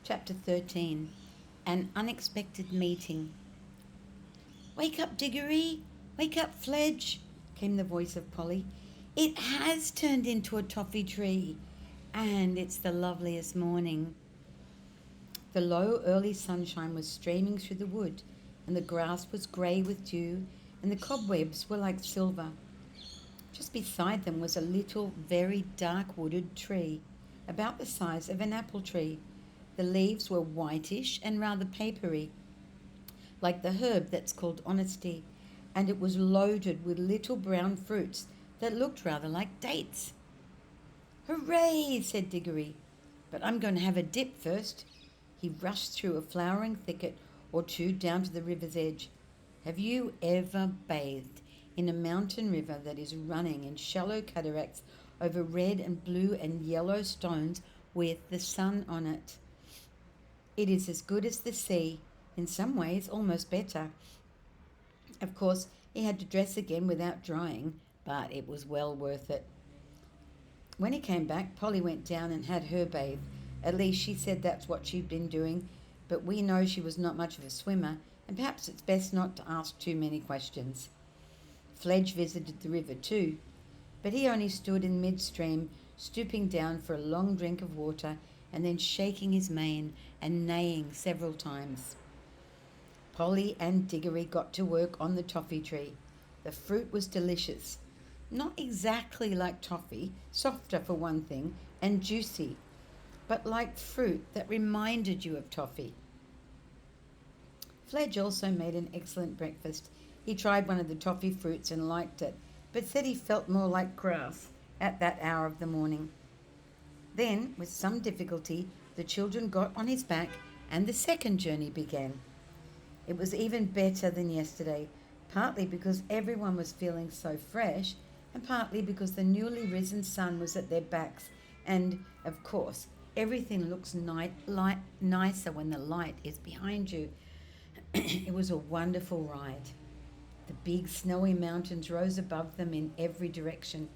Chapter 13. An Unexpected Meeting. "Wake up, Digory! Wake up, Fledge!" came the voice of Polly. "It has turned into a toffee tree, and it's the loveliest morning." The low early sunshine was streaming through the wood, and the grass was grey with dew, and the cobwebs were like silver. Just beside them was a little, very dark wooded tree, about the size of an apple tree. The leaves were whitish and rather papery, like the herb that's called honesty, and it was loaded with little brown fruits that looked rather like dates. "Hooray!" said Digory. "But I'm going to have a dip first." He rushed through a flowering thicket or two down to the river's edge. Have you ever bathed in a mountain river that is running in shallow cataracts over red and blue and yellow stones with the sun on it? It is as good as the sea, in some ways almost better. Of course, he had to dress again without drying, but it was well worth it. When he came back, Polly went down and had her bathe. At least she said that's what she'd been doing, but we know she was not much of a swimmer, and perhaps it's best not to ask too many questions. Fledge visited the river too, but he only stood in midstream, stooping down for a long drink of water and then shaking his mane and neighing several times. Polly and Digory got to work on the toffee tree. The fruit was delicious. Not exactly like toffee, softer for one thing, and juicy, but like fruit that reminded you of toffee. Fledge also made an excellent breakfast. He tried one of the toffee fruits and liked it, but said he felt more like grass at that hour of the morning. Then, with some difficulty, the children got on his back and the second journey began. It was even better than yesterday, partly because everyone was feeling so fresh, and partly because the newly risen sun was at their backs, and, of course, everything looks nicer when the light is behind you. It was a wonderful ride. The big snowy mountains rose above them in every direction.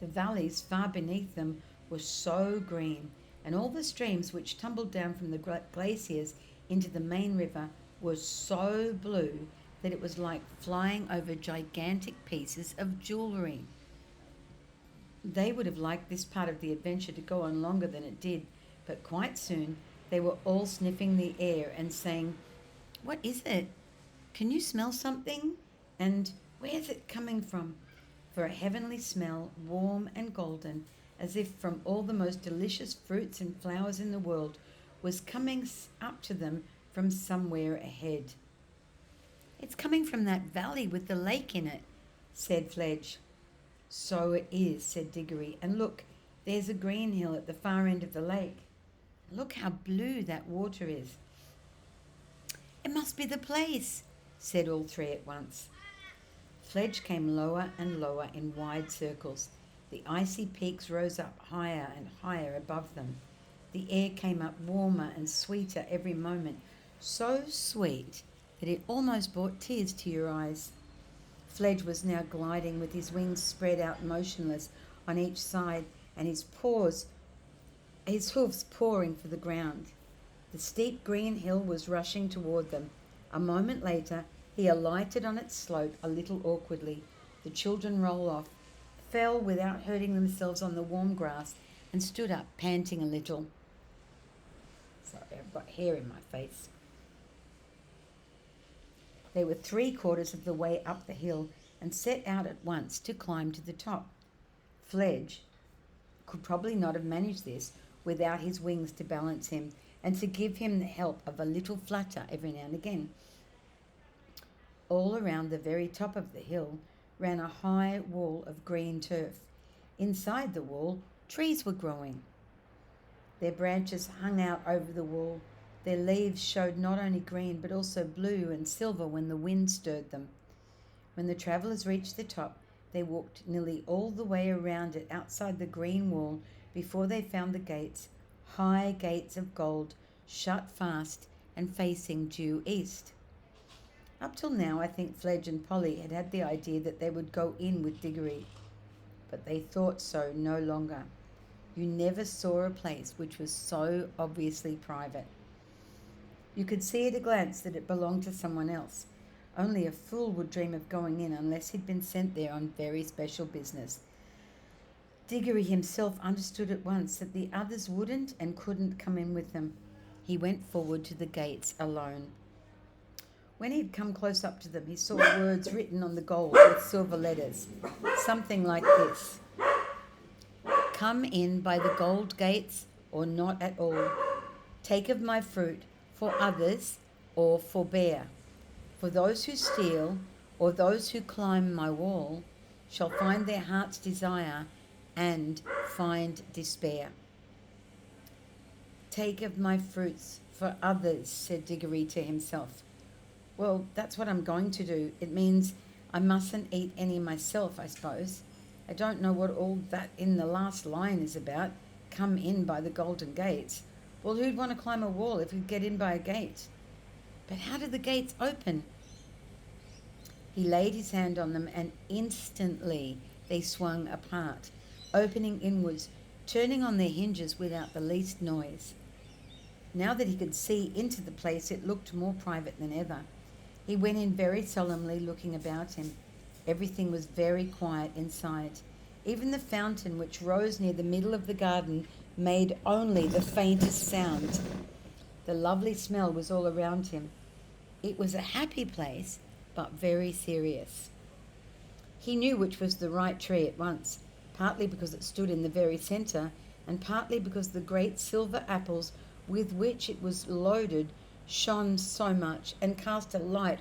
The valleys far beneath them were so green, and all the streams which tumbled down from the glaciers into the main river were so blue that it was like flying over gigantic pieces of jewellery. They would have liked this part of the adventure to go on longer than it did, but quite soon they were all sniffing the air and saying, "What is it? Can you smell something? And where's it coming from?" For a heavenly smell, warm and golden, as if from all the most delicious fruits and flowers in the world, was coming up to them from somewhere ahead. "It's coming from that valley with the lake in it," said Fledge. "So it is," said Digory, "and look, there's a green hill at the far end of the lake. Look how blue that water is." "It must be the place," said all three at once. Fledge came lower and lower in wide circles. The icy peaks rose up higher and higher above them. The air came up warmer and sweeter every moment, so sweet that it almost brought tears to your eyes. Fledge was now gliding with his wings spread out motionless on each side and his hoofs pawing for the ground. The steep green hill was rushing toward them. A moment later he alighted on its slope a little awkwardly. The children rolled off, fell without hurting themselves on the warm grass, and stood up, panting a little. Sorry, I've got hair in my face. They were 3/4 of the way up the hill and set out at once to climb to the top. Fledge could probably not have managed this without his wings to balance him and to give him the help of a little flutter every now and again. All around the very top of the hill ran a high wall of green turf. Inside the wall, trees were growing. Their branches hung out over the wall. Their leaves showed not only green but also blue and silver when the wind stirred them. When the travellers reached the top, they walked nearly all the way around it outside the green wall before they found the gates, high gates of gold, shut fast and facing due east. Up till now, I think Fledge and Polly had had the idea that they would go in with Digory, but they thought so no longer. You never saw a place which was so obviously private. You could see at a glance that it belonged to someone else. Only a fool would dream of going in unless he'd been sent there on very special business. Digory himself understood at once that the others wouldn't and couldn't come in with them. He went forward to the gates alone. When he'd come close up to them, he saw words written on the gold with silver letters, something like this: "Come in by the gold gates or not at all. Take of my fruit for others or forbear. For those who steal or those who climb my wall shall find their heart's desire and find despair." "Take of my fruits for others," said Digory to himself. Well, that's what I'm going to do. It means I mustn't eat any myself, I suppose. I don't know what all that in the last line is about. Come in by the golden gates. Well, who'd want to climb a wall if he'd get in by a gate? But how do the gates open? He laid his hand on them and instantly they swung apart, opening inwards, turning on their hinges without the least noise. Now that he could see into the place, it looked more private than ever. He went in very solemnly, looking about him. Everything was very quiet inside. Even the fountain, which rose near the middle of the garden, made only the faintest sound. The lovely smell was all around him. It was a happy place, but very serious. He knew which was the right tree at once, partly because it stood in the very centre, and partly because the great silver apples with which it was loaded shone so much and cast a light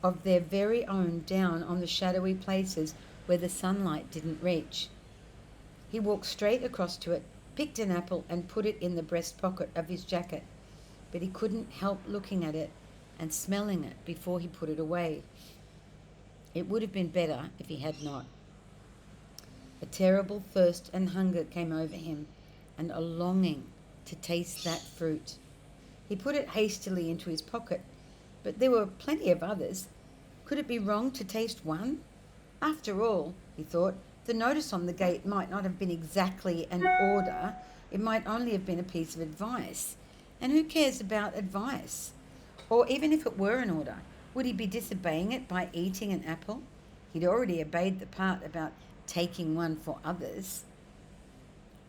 of their very own down on the shadowy places where the sunlight didn't reach. He walked straight across to it, picked an apple and put it in the breast pocket of his jacket, but he couldn't help looking at it and smelling it before he put it away. It would have been better if he had not. A terrible thirst and hunger came over him, and a longing to taste that fruit. He put it hastily into his pocket, but there were plenty of others. Could it be wrong to taste one? After all, he thought, the notice on the gate might not have been exactly an order. It might only have been a piece of advice. And who cares about advice? Or even if it were an order, would he be disobeying it by eating an apple? He'd already obeyed the part about taking one for others.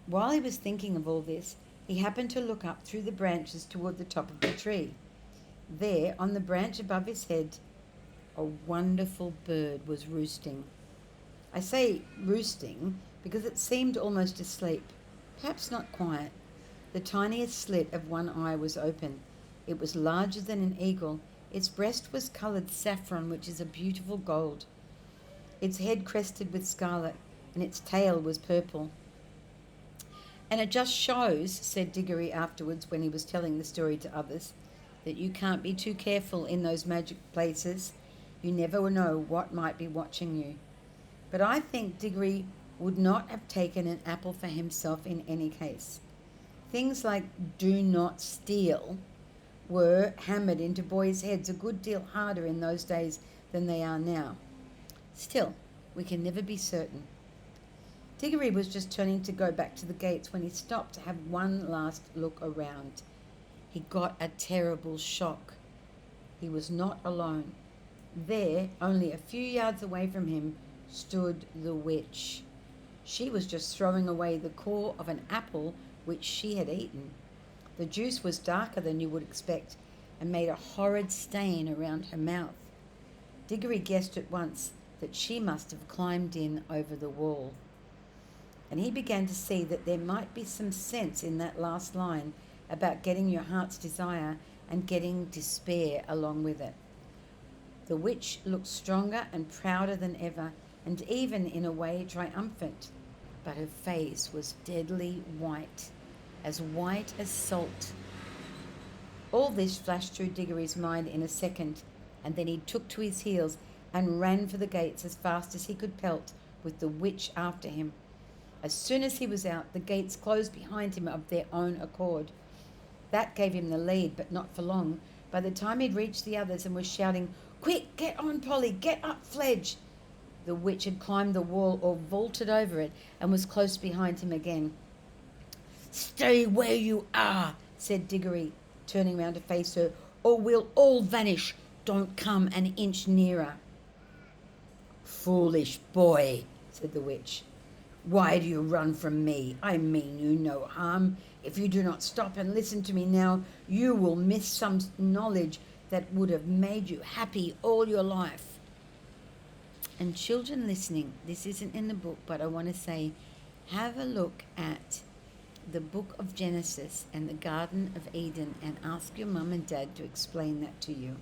While he was thinking of all this, he happened to look up through the branches toward the top of the tree. There, on the branch above his head, a wonderful bird was roosting. I say roosting because it seemed almost asleep, perhaps not quiet. The tiniest slit of one eye was open. It was larger than an eagle. Its breast was coloured saffron, which is a beautiful gold. Its head crested with scarlet, and its tail was purple. "And it just shows," said Digory afterwards when he was telling the story to others, "that you can't be too careful in those magic places. You never know what might be watching you." But I think Digory would not have taken an apple for himself in any case. Things like "do not steal" were hammered into boys' heads a good deal harder in those days than they are now. Still, we can never be certain. Digory was just turning to go back to the gates when he stopped to have one last look around. He got a terrible shock. He was not alone. There, only a few yards away from him, stood the witch. She was just throwing away the core of an apple which she had eaten. The juice was darker than you would expect and made a horrid stain around her mouth. Digory guessed at once that she must have climbed in over the wall. And he began to see that there might be some sense in that last line about getting your heart's desire and getting despair along with it. The witch looked stronger and prouder than ever, and even in a way triumphant, but her face was deadly white as salt. All this flashed through Digory's mind in a second, and then he took to his heels and ran for the gates as fast as he could pelt, with the witch after him. As soon as he was out, the gates closed behind him of their own accord. That gave him the lead, but not for long. By the time he'd reached the others and was shouting, "Quick, get on, Polly, get up, Fledge!" the witch had climbed the wall or vaulted over it and was close behind him again. "Stay where you are," said Digory, turning round to face her, "or we'll all vanish. Don't come an inch nearer." "Foolish boy," said the witch. "Why do you run from me? I mean you no harm. If you do not stop and listen to me now, you will miss some knowledge that would have made you happy all your life." And children listening, this isn't in the book, but I want to say, have a look at the book of Genesis and the Garden of Eden and ask your mum and dad to explain that to you.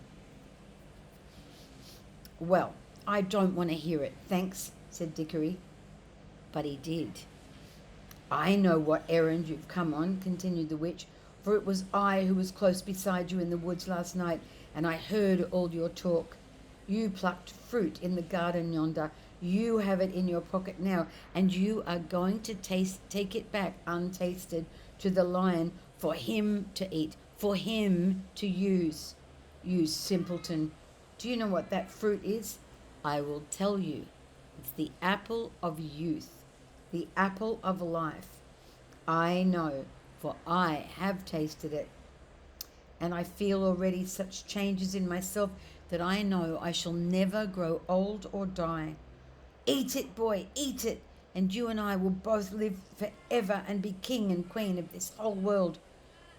"Well, I don't want to hear it, thanks," said Digory. But he did. "I know what errand you've come on," continued the witch, "for it was I who was close beside you in the woods last night, and I heard all your talk. You plucked fruit in the garden yonder. You have it in your pocket now, and you are going to take it back untasted to the lion for him to eat, for him to use. You simpleton. Do you know what that fruit is? I will tell you. It's the apple of youth, the apple of life. I know, for I have tasted it. And I feel already such changes in myself that I know I shall never grow old or die. Eat it, boy, eat it, and you and I will both live forever and be king and queen of this whole world,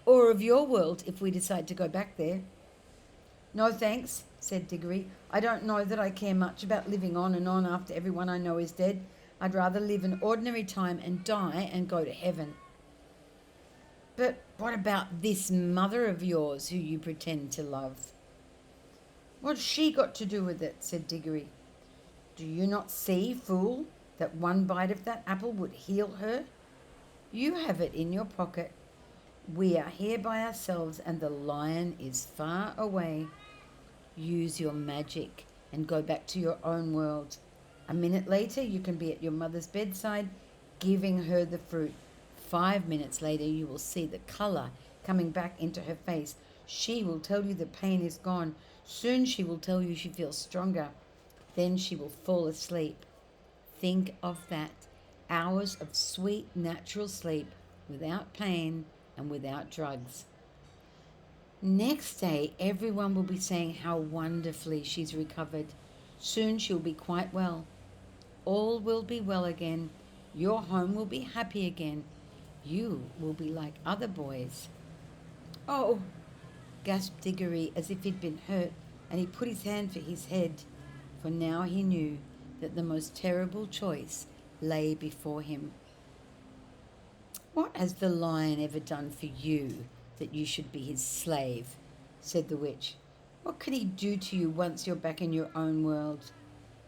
or of your world if we decide to go back there." "No thanks," said Digory. "I don't know that I care much about living on and on after everyone I know is dead. I'd rather live an ordinary time and die and go to heaven." "But what about this mother of yours who you pretend to love?" "What's she got to do with it?" said Digory. "Do you not see, fool, that one bite of that apple would heal her? You have it in your pocket. We are here by ourselves and the lion is far away. Use your magic and go back to your own world. A minute later you can be at your mother's bedside giving her the fruit. 5 minutes later you will see the colour coming back into her face. She will tell you the pain is gone. Soon she will tell you she feels stronger. Then she will fall asleep. Think of that. Hours of sweet natural sleep without pain and without drugs. Next day everyone will be saying how wonderfully she's recovered. Soon she'll be quite well. All will be well again. Your home will be happy again. You will be like other boys." "Oh," gasped Digory as if he'd been hurt, and he put his hand to his head, for now he knew that the most terrible choice lay before him. "What has the lion ever done for you that you should be his slave?" said the witch. "What could he do to you once you're back in your own world?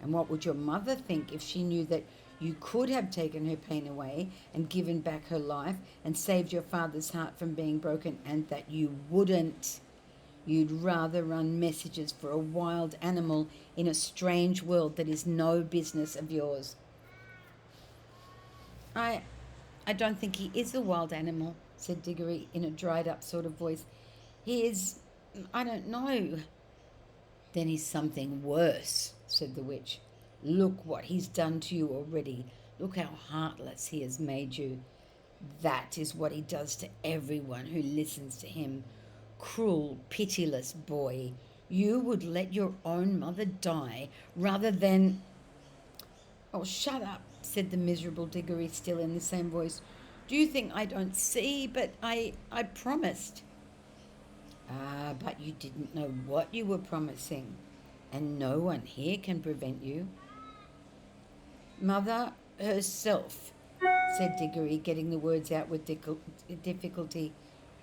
And what would your mother think if she knew that you could have taken her pain away and given back her life and saved your father's heart from being broken, and that you wouldn't? You'd rather run messages for a wild animal in a strange world that is no business of yours." I don't think he is a wild animal," said Digory in a dried up sort of voice. "He is, I don't know." "Then he's something worse," said the witch. "Look what he's done to you already. Look how heartless he has made you. That is what he does to everyone who listens to him. Cruel, pitiless boy. You would let your own mother die rather than—" "Oh, shut up," said the miserable Digory, still in the same voice. "Do you think I don't see? But I promised." "Ah, but you didn't know what you were promising, and no one here can prevent you." "Mother herself," said Digory, getting the words out with difficulty,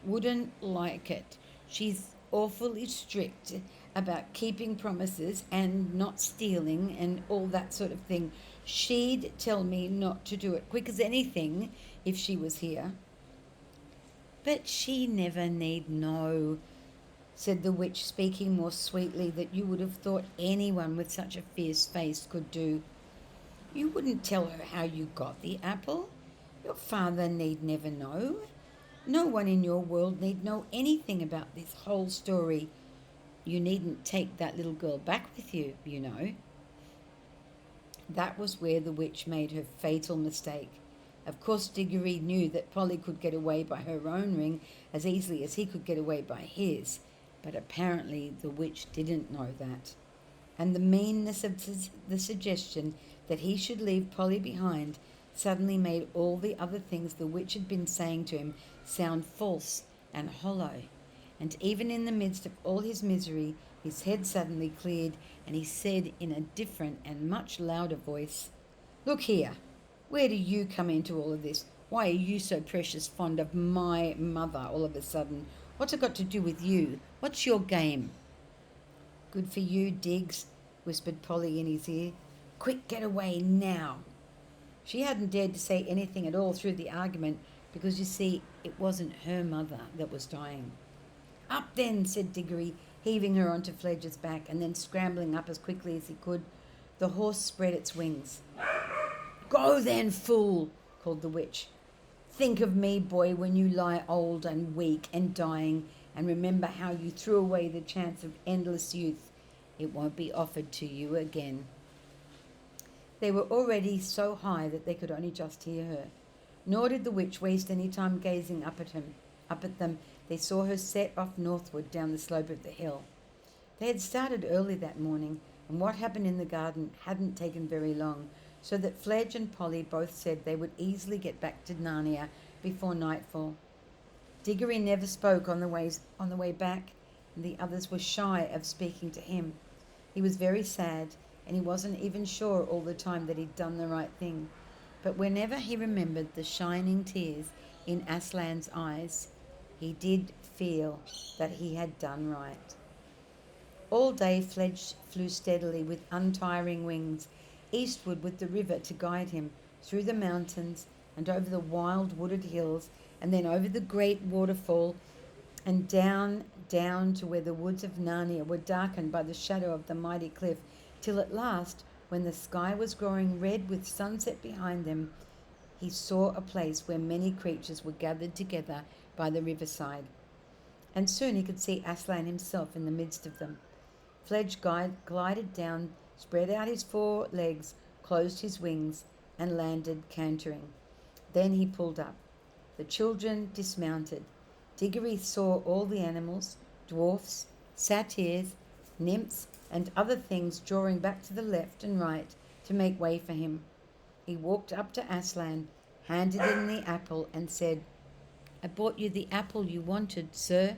"wouldn't like it. She's awfully strict about keeping promises and not stealing and all that sort of thing. She'd tell me not to do it quick as anything if she was here." "But she never need know," said the witch, speaking more sweetly than you would have thought anyone with such a fierce face could do. "You wouldn't tell her how you got the apple. Your father need never know. No one in your world need know anything about this whole story. You needn't take that little girl back with you, you know." That was where the witch made her fatal mistake. Of course, Digory knew that Polly could get away by her own ring as easily as he could get away by his, but apparently the witch didn't know that. And the meanness of the suggestion that he should leave Polly behind suddenly made all the other things the witch had been saying to him sound false and hollow. And even in the midst of all his misery, his head suddenly cleared, and he said in a different and much louder voice, "Look here, where do you come into all of this? Why are you so precious fond of my mother all of a sudden? What's it got to do with you? What's your game?" "Good for you, Diggs," whispered Polly in his ear. "Quick, get away now." She hadn't dared to say anything at all through the argument because, you see, it wasn't her mother that was dying. "Up then," said Digory, heaving her onto Fledge's back and then scrambling up as quickly as he could. The horse spread its wings. "Go then, fool," called the witch. "Think of me, boy, when you lie old and weak and dying, and remember how you threw away the chance of endless youth. It won't be offered to you again." They were already so high that they could only just hear her. Nor did the witch waste any time gazing up at them. They saw her set off northward down the slope of the hill. They had started early that morning, and what happened in the garden hadn't taken very long, so that Fledge and Polly both said they would easily get back to Narnia before nightfall. Digory never spoke on the way back, and the others were shy of speaking to him. He was very sad, and he wasn't even sure all the time that he'd done the right thing. But whenever he remembered the shining tears in Aslan's eyes, he did feel that he had done right. All day Fledge flew steadily with untiring wings, eastward with the river to guide him, through the mountains and over the wild wooded hills, and then over the great waterfall and down to where the woods of Narnia were darkened by the shadow of the mighty cliff, till at last, when the sky was growing red with sunset behind them, he saw a place where many creatures were gathered together by the riverside. And soon he could see Aslan himself in the midst of them. Fledge glided down, spread out his 4 legs, closed his wings, and landed cantering. Then he pulled up. The children dismounted. Digory saw all the animals, dwarfs, satyrs, nymphs, and other things drawing back to the left and right to make way for him. He walked up to Aslan, handed him the apple, and said, "I brought you the apple you wanted, sir."